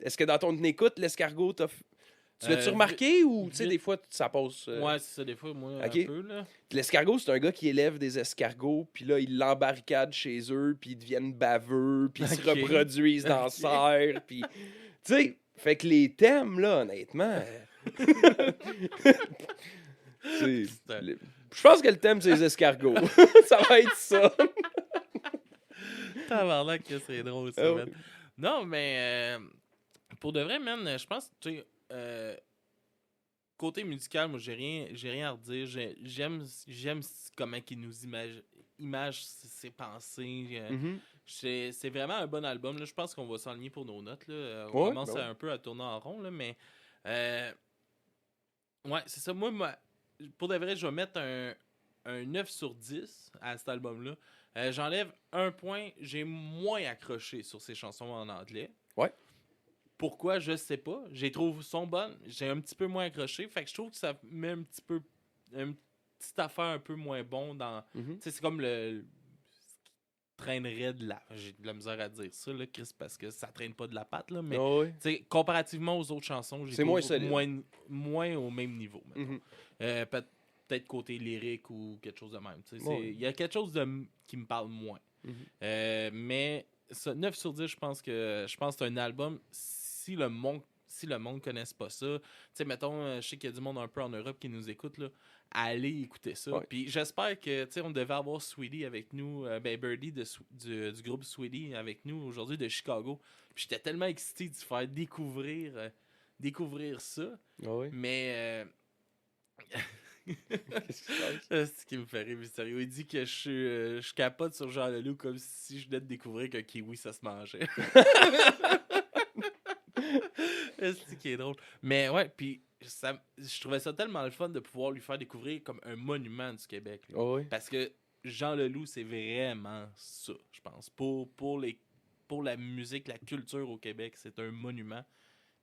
Est-ce que dans ton écoute, l'escargot, tu l'as-tu remarqué ou, tu sais, des fois, ça passe. Ouais, c'est ça, des fois, moi, Ok. un peu, là. L'escargot, c'est un gars qui élève des escargots, puis là, ils l'embarricadent chez eux, puis ils deviennent baveux, puis ils se Ok. reproduisent dans la Ok. serre, puis... Tu sais, fait que les thèmes, là, honnêtement... c'est- C'est un- Je pense que le thème, c'est les escargots. Ça va être ça. Tabarnak que c'est drôle, ça, Ah man. oui. Non, mais pour de vrai, man, je pense, tu sais, côté musical, moi, j'ai rien à redire. J'aime comment il nous image ses pensées. Mhm. C'est vraiment un bon album. Là. Je pense qu'on va s'enligner pour nos notes. Là. On Ouais, commence ben ouais. un peu à tourner en rond, là, mais ouais, c'est ça. Moi, pour de vrai, je vais mettre un 9 sur 10 à cet album-là. J'enlève un point. J'ai moins accroché sur ces chansons en anglais. Ouais. Pourquoi, je sais pas. J'ai trouvé son bonnes. J'ai un petit peu moins accroché. Fait que je trouve que ça met un petit peu... Une petite affaire un peu moins bon dans... Mhm. Tu sais, c'est comme le... traînerait de la... J'ai de la misère à dire ça, là, Chris, parce que ça traîne pas de la patte, là, mais... Ah ouais. Tu sais, comparativement aux autres chansons, j'ai C'est moins solide. moins au même niveau. mettons. Mhm. Peut-être côté lyrique ou quelque chose de même. Tu sais, Ouais. il y a quelque chose qui me parle moins. Mhm. Mais ça, 9 sur 10, je pense que c'est un album. Si le monde connaisse pas ça, tu sais, mettons, je sais qu'il y a du monde un peu en Europe qui nous écoute, là, allez écouter ça. Ouais. Puis j'espère que, tu sais, on devait avoir Sweetie avec nous, Birdie du groupe Sweetie avec nous aujourd'hui de Chicago. Puis j'étais tellement excité de faire découvrir ça. Ah ouais. Mais Qu'est-ce qui se passe? c'est ce qui me fait rire, Mysterio. Il dit que je capote sur Jean Leloup comme si je venais de découvrir qu'un kiwi, ça se mangeait. C'est ce qui est drôle. Mais ouais, puis je trouvais ça tellement le fun de pouvoir lui faire découvrir comme un monument du Québec. là. Ah ouais. Parce que Jean Leloup, c'est vraiment ça, je pense. Pour la musique, la culture au Québec, c'est un monument.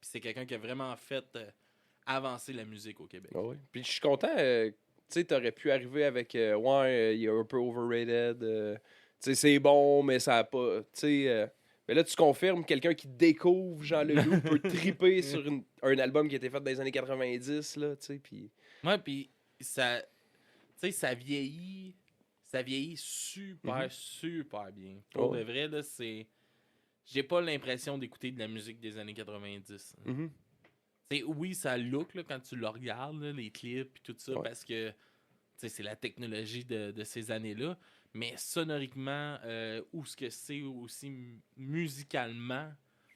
Puis c'est quelqu'un qui a vraiment fait avancer la musique au Québec. Ah ouais. Puis je suis content, tu sais, t'aurais pu arriver avec, il est un peu overrated, tu sais, c'est bon, mais ça a pas, tu sais, mais là, tu confirmes, quelqu'un qui découvre Jean Leloup peut triper sur un album qui a été fait dans les années 90, là, tu sais, puis... Ouais, puis ça, tu sais, ça vieillit super bien. Pour Oh. de vrai, là, c'est... j'ai pas l'impression d'écouter de la musique des années 90. Mhm. Oui, ça look là, quand tu le regardes, là, les clips et tout ça, Ouais. parce que c'est la technologie de ces années-là. Mais sonoriquement, ou ce que c'est aussi musicalement,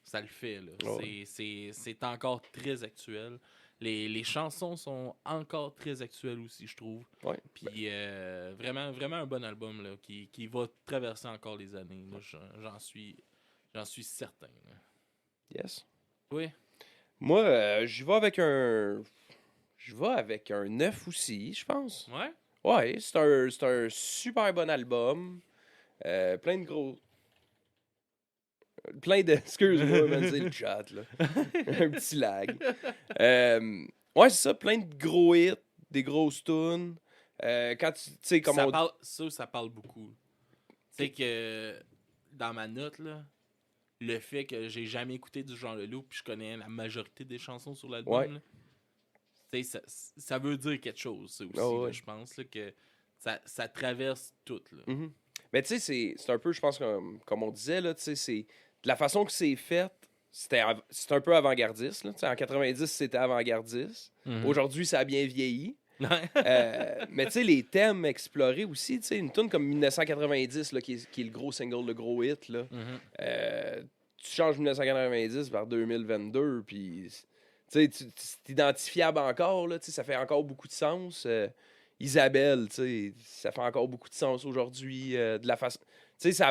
ça le fait. Là. Ouais. C'est encore très actuel. Les chansons sont encore très actuelles aussi, je trouve. Ouais. Puis vraiment, vraiment un bon album là, qui va traverser encore les années. Là. J'en suis certain. Là. Yes. Oui. Moi, je vais avec un 9 aussi, je pense. Ouais? Ouais, c'est un super bon album. Plein de gros... Plein de... Excuse-moi, man, c'est le chat, là. Un petit lag. Ouais, c'est ça, plein de gros hits, des grosses tunes. Quand tu sais, comme on... Ça parle beaucoup. Tu sais que dans ma note, là, le fait que j'ai jamais écouté du Jean Leloup puis je connais la majorité des chansons sur l'album, Ouais. là, ça veut dire quelque chose, ça aussi, Oh, ouais. là, je pense, là, que ça traverse tout. Là. Mhm. Mais tu sais, c'est un peu, je pense, comme on disait, là, tu sais, c'est... De la façon que c'est fait, c'est un peu avant-gardiste. Là. En 90, c'était avant-gardiste. Mhm. Aujourd'hui, ça a bien vieilli. Mais tu sais, les thèmes explorés aussi, tu sais, une tune comme 1990, là, qui est le gros single, le gros hit, là. Mhm. Tu changes 1990 par 2022, puis tu sais, c'est identifiable encore, là, tu sais, ça fait encore beaucoup de sens. Isabelle, tu sais, ça fait encore beaucoup de sens aujourd'hui. De la façon... Tu sais,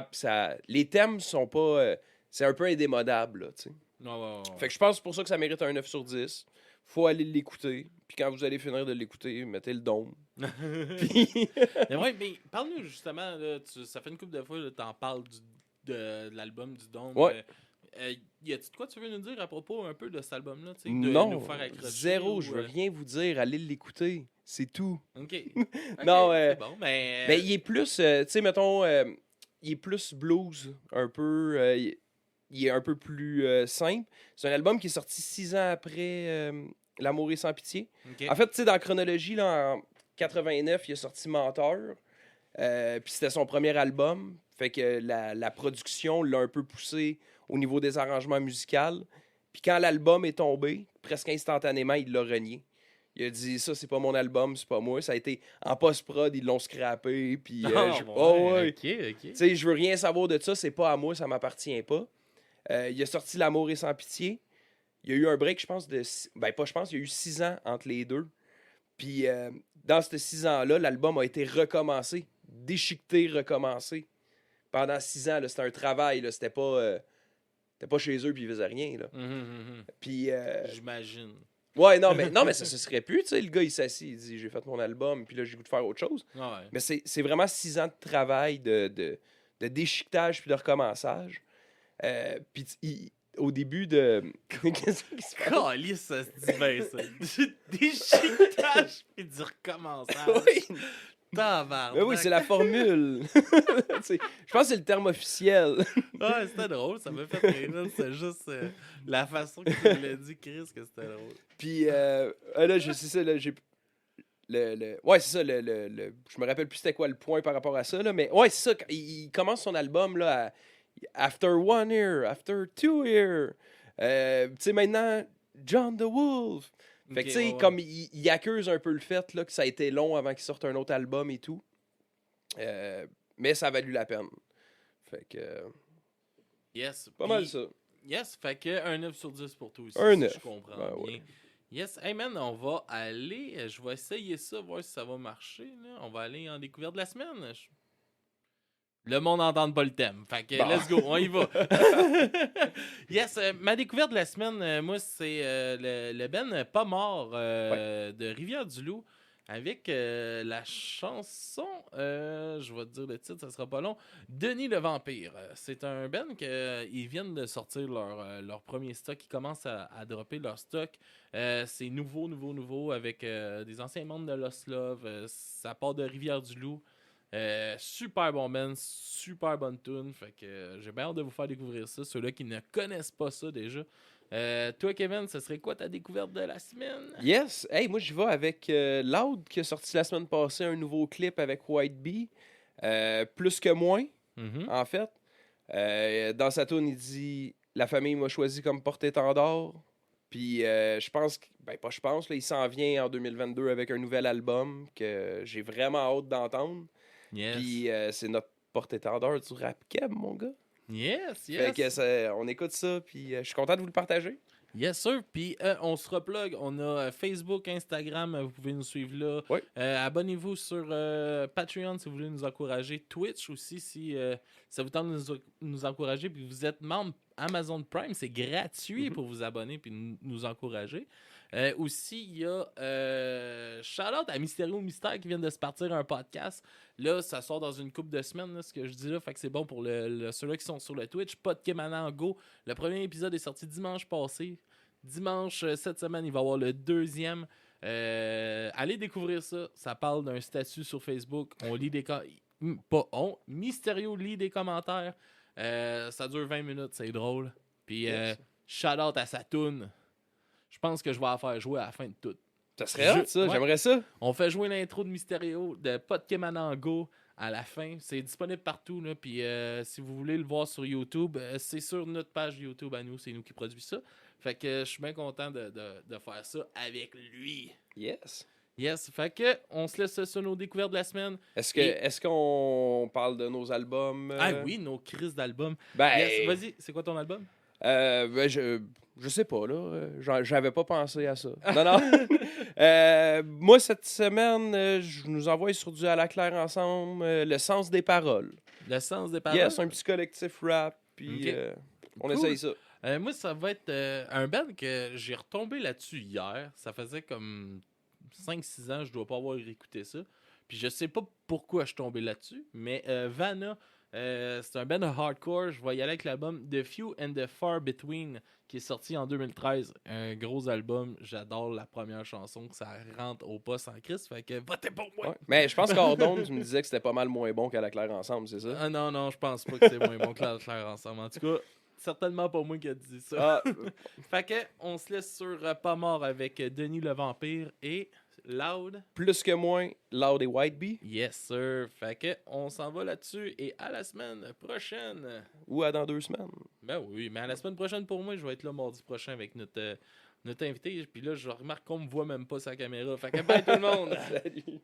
les thèmes sont pas... c'est un peu indémodable, là, tu sais. Ouais. Fait que je pense que c'est pour ça que ça mérite un 9 sur 10. Faut aller l'écouter. Puis quand vous allez finir de l'écouter, mettez le dôme. Puis... mais ouais, mais parle-nous justement, là, ça fait une couple de fois que t'en parles de l'album du Dôme. Ouais. Y a-tu de quoi tu veux nous dire à propos un peu de cet album-là? De Non, nous faire accrocher, zéro, ou, je veux rien vous dire. Allez l'écouter. C'est tout. OK. Non, c'est bon, mais... Mais il est plus, tu sais, mettons, il est plus blues, un peu. Il est un peu plus simple. C'est un album qui est sorti 6 ans après L'amour est sans pitié. OK. En fait, tu sais, dans la chronologie, là, en 89, il a sorti Menteur. Puis c'était son premier album. Fait que la production l'a un peu poussé au niveau des arrangements musicaux. Puis quand l'album est tombé, presque instantanément, il l'a renié. Il a dit, ça, c'est pas mon album, c'est pas moi. Ça a été en post-prod, ils l'ont scrappé. Puis, ouais. OK. Tu sais, je veux rien savoir de ça, c'est pas à moi, ça m'appartient pas. Il a sorti L'amour est sans pitié. Il y a eu un break, je pense, il y a eu 6 ans entre les deux. Puis, dans ces 6 ans-là, l'album a été recommencé, déchiqueté, recommencé. Pendant 6 ans, là, c'était un travail, là, c'était pas chez eux puis ils faisaient rien, là. Puis, j'imagine. ouais, non, mais ça se serait plus, tu sais. Le gars, il s'assit, il dit, j'ai fait mon album, puis là, j'ai goût de faire autre chose. Ouais. Mais c'est vraiment 6 ans de travail, de déchiquetage puis de recommençage. Puis au début de... Qu'est-ce qui se passe? Calice, ça se dit bien, ça. Déchiquetage et du recommençage. Oui, Tabarnak. mais oui, c'est la formule. Je pense que c'est le terme officiel. Ouais, c'était drôle, ça m'a fait rire. là. C'est juste la façon que tu l'as dit, Chris, que c'était drôle. Puis là, c'est ça, là, j'ai... Ouais, c'est ça, je me rappelle plus c'était quoi le point par rapport à ça, là, mais ouais, c'est ça, il commence son album, là, After 1 year, After 2 years, tu sais, maintenant, John the Wolf. Fait que, tu sais, comme il accuse un peu le fait là, que ça a été long avant qu'il sorte un autre album et tout. Mais ça a valu la peine. Fait que... Yes. Pas mal ça. Yes, fait que un 9 sur 10 pour toi aussi, Un si 9. je comprends Ben, bien. ouais. Yes. Hey man, on va aller... Je vais essayer ça, voir si ça va marcher. Là. On va aller en découverte de la semaine. Le monde n'entend pas le thème. Fait que let's go, on y va. Yes, ma découverte de la semaine, moi, c'est le Ben Pas Mort de Rivière-du-Loup avec la chanson, je vais te dire le titre, ça sera pas long, Denis le Vampire. C'est un Ben qu'ils viennent de sortir leur premier stock. Ils commencent à dropper leur stock. C'est nouveau avec des anciens membres de Lost Love. Ça part de Rivière-du-Loup. Super bon band, super bonne tune. Fait que j'ai bien hâte de vous faire découvrir ça. Ceux-là qui ne connaissent pas ça déjà. Toi, Kevin, ce serait quoi ta découverte de la semaine? Yes! Hey, moi, je vais avec Loud qui a sorti la semaine passée un nouveau clip avec White Bee. Plus que moins, en fait. Dans sa toune, il dit « La famille m'a choisi comme porte-étendard ». Puis je pense, il s'en vient en 2022 avec un nouvel album que j'ai vraiment hâte d'entendre. Yes. Puis c'est notre porte-étendard du rap keb, mon gars. Yes. Fait que on écoute ça, puis je suis content de vous le partager. Yes, sir. Puis on se replogue. On a Facebook, Instagram. Vous pouvez nous suivre là. Oui. Abonnez-vous sur Patreon si vous voulez nous encourager. Twitch aussi si ça vous tente de nous encourager. Puis vous êtes membre Amazon Prime. C'est gratuit pour vous abonner puis nous encourager. Aussi, il y a shout-out à Mysterio Mystère qui vient de se partir un podcast. Là, ça sort dans une couple de semaines, là, ce que je dis là. Fait que c'est bon pour ceux-là qui sont sur le Twitch. Pokémon Go. Le premier épisode est sorti dimanche passé. Dimanche, cette semaine, il va y avoir le deuxième. Allez découvrir ça. Ça parle d'un statut sur Facebook. On lit des... Mysterio lit des commentaires. Ça dure 20 minutes. C'est drôle. Puis, shout-out à sa toune. Je pense que je vais la faire jouer à la fin de tout. Ça serait hot, ça. Ouais. J'aimerais ça. On fait jouer l'intro de Mysterio de Pokémon Go à la fin. C'est disponible partout. Là. Puis si vous voulez le voir sur YouTube, c'est sur notre page YouTube à nous. C'est nous qui produisons ça. Fait que je suis bien content de faire ça avec lui. Yes. Fait que on se laisse sur nos découvertes de la semaine. Est-ce qu'on parle de nos albums? Ah oui, nos crises d'albums. Yes. Vas-y, c'est quoi ton album? Je sais pas, là. J'avais pas pensé à ça. Non. Moi, cette semaine, je nous envoie sur du À la Claire ensemble, Le Sens des Paroles. Le Sens des Paroles? Yes, un petit collectif rap, puis on essaye ça. Moi, ça va être un band que j'ai retombé là-dessus hier. Ça faisait comme 5-6 ans, je dois pas avoir écouté ça. Puis je sais pas pourquoi je suis tombé là-dessus, mais Vanna, c'est un band de hardcore. Je vais y aller avec l'album The Few and the Far Between qui est sorti en 2013. Un gros album. J'adore la première chanson, que ça rentre au poste en Christ. Fait que votez pour moi. Ouais. Mais je pense qu'Ordon, tu me disais que c'était pas mal moins bon qu'à la Claire ensemble, c'est ça? Non, je pense pas que c'est moins bon que la Claire ensemble. En tout cas, certainement pas moi qui a dit ça. Fait que on se laisse sur Pas mort avec Denis le Vampire et Loud. Plus que moins, Loud et White Bee. Yes, sir. Fait que on s'en va là-dessus et à la semaine prochaine. Ou à dans 2 semaines. Ben oui, mais à la semaine prochaine pour moi, je vais être là mardi prochain avec notre invité. Puis là, je remarque qu'on me voit même pas sa caméra. Fait que bye tout le monde. Salut.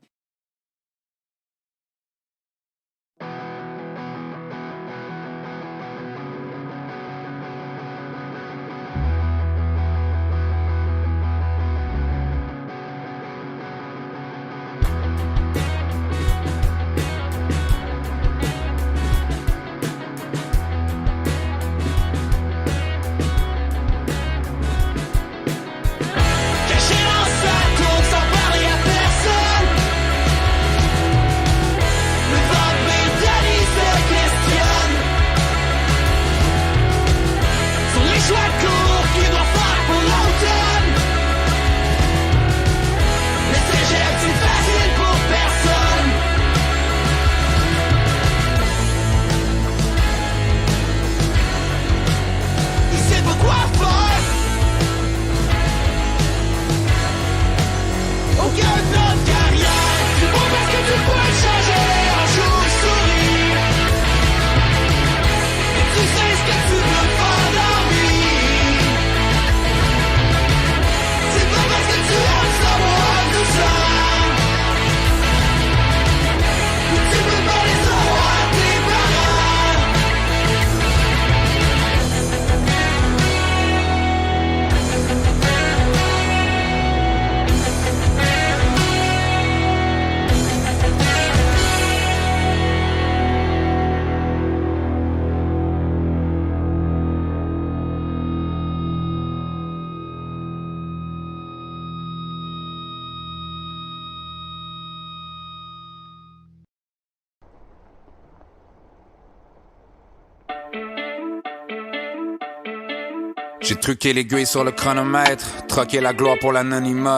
J'ai truqué l'aiguille sur le chronomètre, troqué la gloire pour l'anonymat.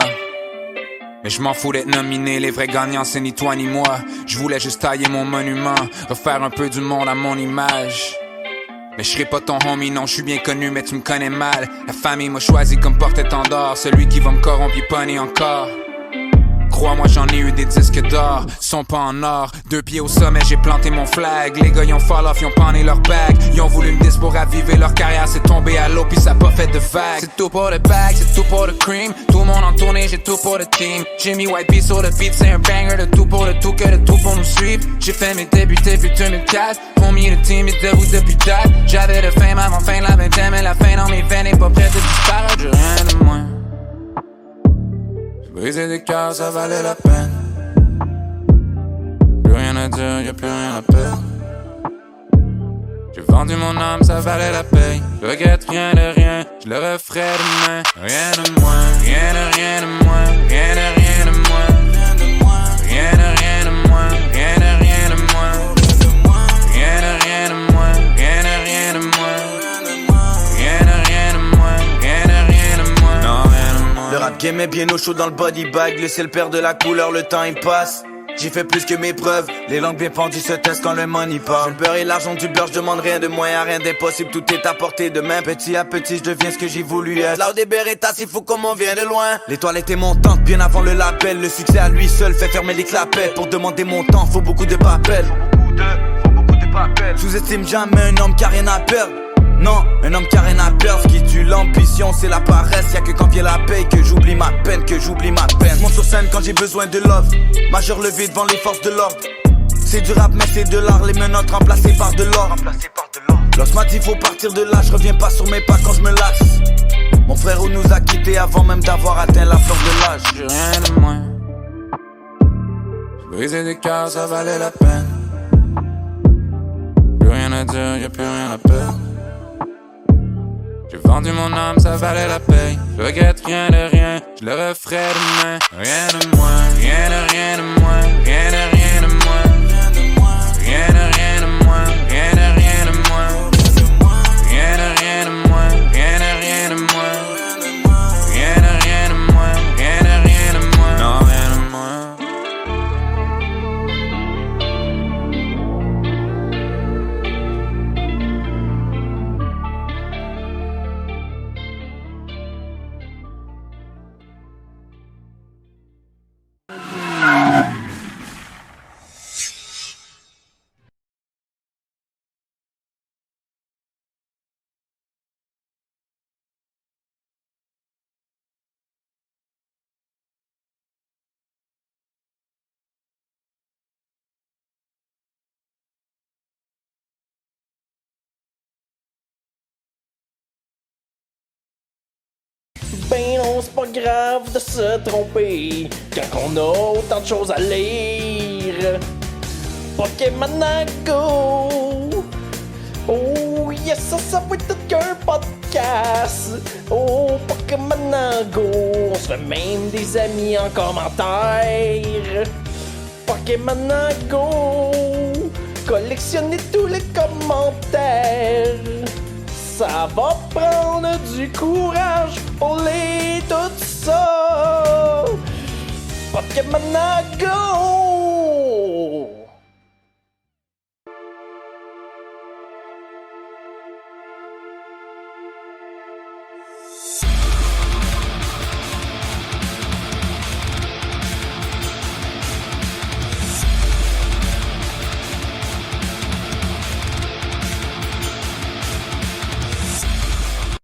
Mais je m'en fous d'être nominé, les vrais gagnants c'est ni toi ni moi. Je voulais juste tailler mon monument, refaire un peu du monde à mon image. Mais je serai pas ton homie, non, je suis bien connu, mais tu me connais mal. La famille m'a choisi comme porte-étendard, celui qui va me corrompre, il pas né encore. crois-moi j'en ai eu des disques d'or, sont pas en or. 2 pieds au sommet, j'ai planté mon flag. Les gars ils ont fall off, ils ont pané leur bag. Ils ont voulu me dis pour raviver leur carrière, c'est tombé à l'eau puis ça a pas fait de vague. C'est tout pour le bag, c'est tout pour le cream. Tout le monde en tournée, j'ai tout pour le team. Jimmy White Bee sur le beat, c'est un banger. De tout pour le tout, que de tout pour nous suivre. J'ai fait mes débuts début 2004. Homie, le team est debout depuis date. J'avais le fame avant fin de la vingtaine, mais la fin dans mes veines est pas prête de disparaître. J'ai rien de moins. J'ai brisé des cœurs, ça valait la peine. Plus rien à dire, y'a plus rien à perdre. J'ai vendu mon âme, ça valait la paye. Je regrette rien de rien, je le referai demain. Rien de moins, rien de rien de moins, rien de rien de moins. Rien de rien de moins, rien de rien de moins. Rien de rien de moins, rien de rien de moins. Rien de rien de moins, rien de rien de moins. Non, rien de moins. Le rap game est bien au chaud dans le body bag. Le ciel perd de la couleur, le temps il passe. J'ai fait plus que mes preuves, les langues bien pendues se testent quand le money parle. Le beurre et l'argent du beurre, je demande rien de moins, y'a rien d'impossible, tout est à portée de main. Petit à petit, je deviens ce que j'ai voulu être. Là où des Beretta, c'est fou comme on vient de loin. L'étoile était montante, bien avant le label. Le succès à lui seul fait fermer les clapettes. Pour demander mon temps, faut beaucoup de papels. Faut beaucoup de papels. Sous-estime jamais un homme qui a rien à perdre. Non, un homme qui a rien à perdre. Ce qui tue l'ambition, c'est la paresse. Y'a que quand vient la paye que j'oublie ma peine, que j'oublie ma peine. J'monte sur scène quand j'ai besoin de love. Majeur levé devant les forces de l'ordre. C'est du rap mais c'est de l'art. Les menottes remplacées par de l'or. Lorsque m'a dit faut partir de là, je reviens pas sur mes pas quand je me lasse. Mon frère nous a quittés avant même d'avoir atteint la fleur de l'âge. J'ai rien de moins. J'ai brisé des cœurs, ça valait la peine. Plus rien à dire, y'a plus rien à perdre. J'ai vendu mon âme, ça valait la paye. Je regrette rien de rien, je le referai demain. Rien de moins, rien de rien de moins, rien de rien de moins. Rien de rien de moins, rien de rien de moins. Rien de rien de moins, rien de rien de moins. Rien de rien de moins, rien de rien de moins. Non, rien de moins. Ben non, c'est pas grave de se tromper quand on a autant de choses à lire. Pokémon Go. Oh yes, ça va être tout qu'un podcast. Oh Pokémon Go, on se fait même des amis en commentaire. Pokémon Go, collectionnez tous les commentaires. Ça va prendre du courage pour les tout ça. Pokémon Go.